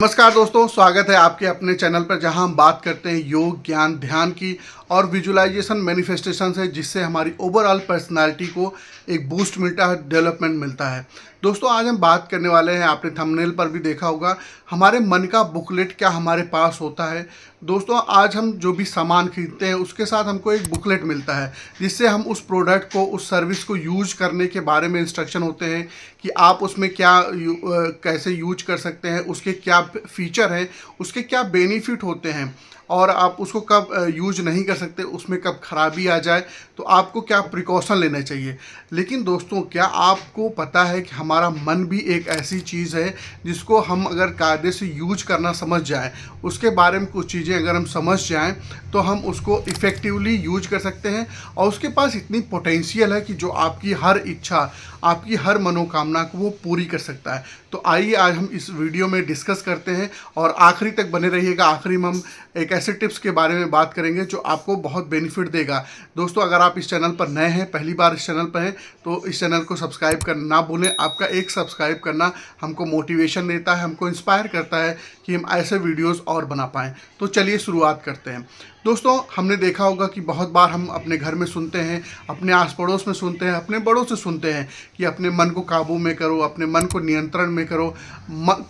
नमस्कार दोस्तों, स्वागत है आपके अपने चैनल पर जहां हम बात करते हैं योग, ज्ञान, ध्यान की और विजुअलाइजेशन मैनिफेस्टेशन से, जिससे हमारी ओवरऑल पर्सनालिटी को एक बूस्ट मिलता है, डेवलपमेंट मिलता है। दोस्तों, आज हम बात करने वाले हैं, आपने थंबनेल पर भी देखा होगा, हमारे मन का बुकलेट क्या हमारे पास होता है। दोस्तों, आज हम जो भी सामान खरीदते हैं उसके साथ हमको एक बुकलेट मिलता है, जिससे हम उस प्रोडक्ट को, उस सर्विस को यूज करने के बारे में इंस्ट्रक्शन होते हैं कि आप उसमें क्या कैसे यूज कर सकते हैं, उसके क्या फीचर हैं, उसके क्या बेनिफिट होते हैं और आप उसको कब यूज नहीं कर सकते, उसमें कब खराबी आ जाए तो आपको क्या प्रिकॉशन लेना चाहिए। लेकिन दोस्तों, क्या आपको पता है कि हमारा मन भी एक ऐसी चीज़ है जिसको हम अगर कायदे से यूज करना समझ जाएं, उसके बारे में कुछ चीज़ें अगर हम समझ जाएं तो हम उसको इफ़ेक्टिवली यूज कर सकते हैं और उसके पास इतनी पोटेंशियल है कि जो आपकी हर इच्छा, आपकी हर मनोकामना को वो पूरी कर सकता है। तो आइए आज हम इस वीडियो में डिस्कस करते हैं और आखिरी तक बने रहिएगा। आखिरी में हम एक ऐसे टिप्स के बारे में बात करेंगे जो आपको बहुत बेनिफिट देगा। दोस्तों, अगर आप इस चैनल पर नए हैं, पहली बार इस चैनल पर हैं, तो इस चैनल को सब्सक्राइब करना ना भूलें। आपका एक सब्सक्राइब करना हमको मोटिवेशन देता है, हमको इंस्पायर करता है कि हम ऐसे वीडियोस और बना पाएँ। तो चलिए शुरुआत करते हैं। दोस्तों, हमने देखा होगा कि बहुत बार हम अपने घर में सुनते हैं, अपने आस पड़ोस में सुनते हैं, अपने बड़ों से सुनते हैं कि अपने मन को काबू में करो, अपने मन को नियंत्रण में करो,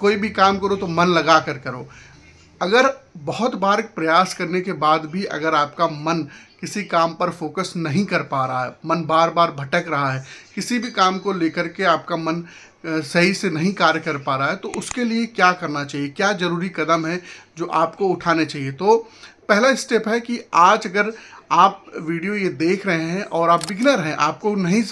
कोई भी काम करो तो मन लगा कर करो। अगर बहुत बार प्रयास करने के बाद भी अगर आपका मन किसी काम पर फोकस नहीं कर पा रहा है, मन बार बार भटक रहा है, किसी भी काम को लेकर के आपका मन सही से नहीं कार्य कर पा रहा है, तो उसके लिए क्या करना चाहिए, क्या ज़रूरी कदम है जो आपको उठाने चाहिए। तो पहला स्टेप है कि आज अगर आप वीडियो ये देख रहे हैं और आप बिगिनर हैं, आपको नहीं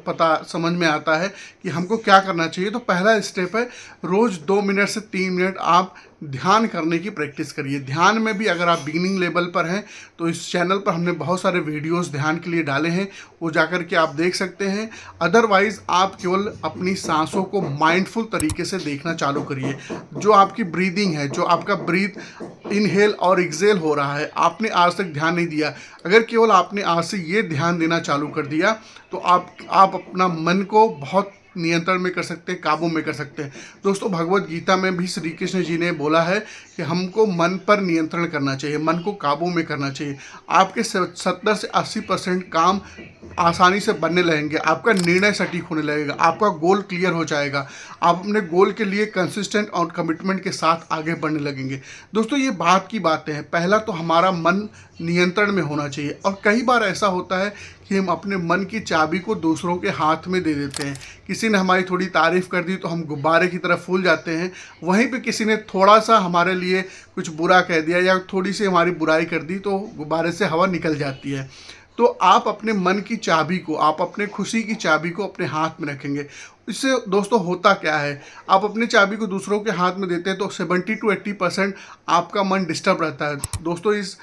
पता समझ में आता है कि हमको क्या करना चाहिए, तो पहला स्टेप है रोज़ 2 मिनट से 3 मिनट आप ध्यान करने की प्रैक्टिस करिए। ध्यान में भी अगर आप बिगिनिंग लेवल पर हैं तो इस चैनल पर हमने बहुत सारे वीडियोस ध्यान के लिए डाले हैं, वो जाकर के आप देख सकते हैं। अदरवाइज़ आप केवल अपनी सांसों को माइंडफुल तरीके से देखना चालू करिए। जो आपकी ब्रीदिंग है, जो आपका ब्रीथ इनहेल और एक्सेल हो रहा है, आपने आज तक ध्यान नहीं दिया। अगर केवल आपने आज से ये ध्यान देना चालू कर दिया तो आप अपना मन को बहुत नियंत्रण में कर सकते हैं, काबू में कर सकते हैं। दोस्तों, भगवत गीता में भी श्री कृष्ण जी ने बोला है कि हमको मन पर नियंत्रण करना चाहिए, मन को काबू में करना चाहिए। आपके 70 से 80% काम आसानी से बनने लगेंगे, आपका निर्णय सटीक होने लगेगा, आपका गोल क्लियर हो जाएगा, आप अपने गोल के लिए कंसिस्टेंट और कमिटमेंट के साथ आगे बढ़ने लगेंगे। दोस्तों, ये बात की बातें हैं। पहला तो हमारा मन नियंत्रण में होना चाहिए और कई बार ऐसा होता है कि हम अपने मन की चाबी को दूसरों के हाथ में दे देते हैं। किसी ने हमारी थोड़ी तारीफ़ कर दी तो हम गुब्बारे की तरह फूल जाते हैं, वहीं पे किसी ने थोड़ा सा हमारे लिए कुछ बुरा कह दिया या थोड़ी सी हमारी बुराई कर दी तो गुब्बारे से हवा निकल जाती है। तो आप अपने मन की चाबी को, आप अपने खुशी की चाबी को अपने हाथ में रखेंगे। इससे दोस्तों होता क्या है, आप अपनी चाबी को दूसरों के हाथ में देते हैं तो 70 to 80% आपका मन डिस्टर्ब रहता है। दोस्तों, इस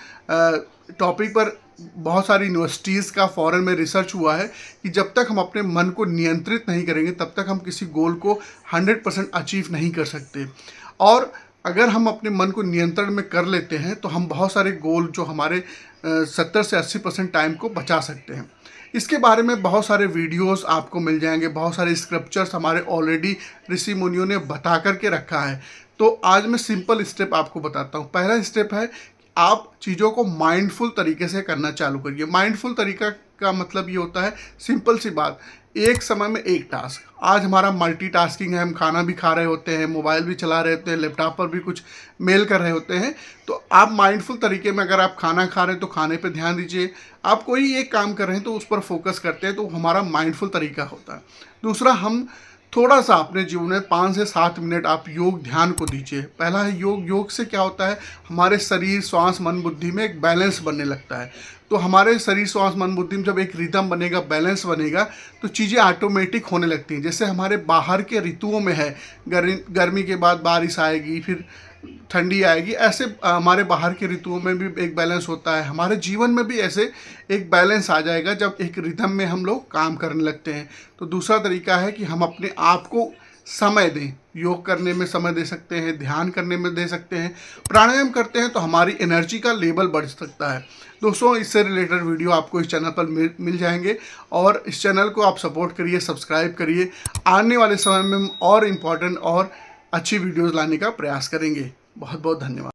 टॉपिक पर बहुत सारी यूनिवर्सिटीज़ का फॉरेन में रिसर्च हुआ है कि जब तक हम अपने मन को नियंत्रित नहीं करेंगे तब तक हम किसी गोल को 100% अचीव नहीं कर सकते। और अगर हम अपने मन को नियंत्रण में कर लेते हैं तो हम बहुत सारे गोल जो हमारे 70 से 80% टाइम को बचा सकते हैं। इसके बारे में बहुत सारे वीडियोस आपको मिल जाएंगे, बहुत सारे स्क्रिप्चर्स हमारे ऑलरेडी ऋषि मुनियों ने बता करके रखा है। तो आज मैं सिंपल स्टेप आपको बताता हूँ। पहला स्टेप है आप चीज़ों को माइंडफुल तरीके से करना चालू करिए। माइंडफुल तरीका का मतलब ये होता है, सिंपल सी बात, एक समय में एक टास्क। आज हमारा मल्टीटास्किंग है, हम खाना भी खा रहे होते हैं, मोबाइल भी चला रहे होते हैं, लैपटॉप पर भी कुछ मेल कर रहे होते हैं। तो आप माइंडफुल तरीके में, अगर आप खाना खा रहे हैं तो खाने पे ध्यान दीजिए, आप कोई एक काम कर रहे हैं तो उस पर फोकस करते हैं, तो हमारा माइंडफुल तरीका होता है। दूसरा, हम थोड़ा सा अपने जीवन में 5 से 7 मिनट आप योग ध्यान को दीजिए। पहला है योग। योग से क्या होता है, हमारे शरीर, श्वास, मन, बुद्धि में एक बैलेंस बनने लगता है। तो हमारे शरीर, श्वास, मन, बुद्धि में जब एक रिदम बनेगा, बैलेंस बनेगा, तो चीज़ें ऑटोमेटिक होने लगती हैं। जैसे हमारे बाहर के ऋतुओं में है, गर्मी के बाद बारिश आएगी, फिर ठंडी आएगी, ऐसे हमारे बाहर के ऋतुओं में भी एक बैलेंस होता है। हमारे जीवन में भी ऐसे एक बैलेंस आ जाएगा जब एक रिदम में हम लोग काम करने लगते हैं। तो दूसरा तरीका है कि हम अपने आप को समय दें। योग करने में समय दे सकते हैं, ध्यान करने में दे सकते हैं, प्राणायाम करते हैं तो हमारी एनर्जी का लेवल बढ़ सकता है। दोस्तों, इससे रिलेटेड वीडियो आपको इस चैनल पर मिल जाएंगे और इस चैनल को आप सपोर्ट करिए, सब्सक्राइब करिए। आने वाले समय में हम और इम्पॉर्टेंट और अच्छी वीडियोज़ लाने का प्रयास करेंगे। बहुत बहुत धन्यवाद।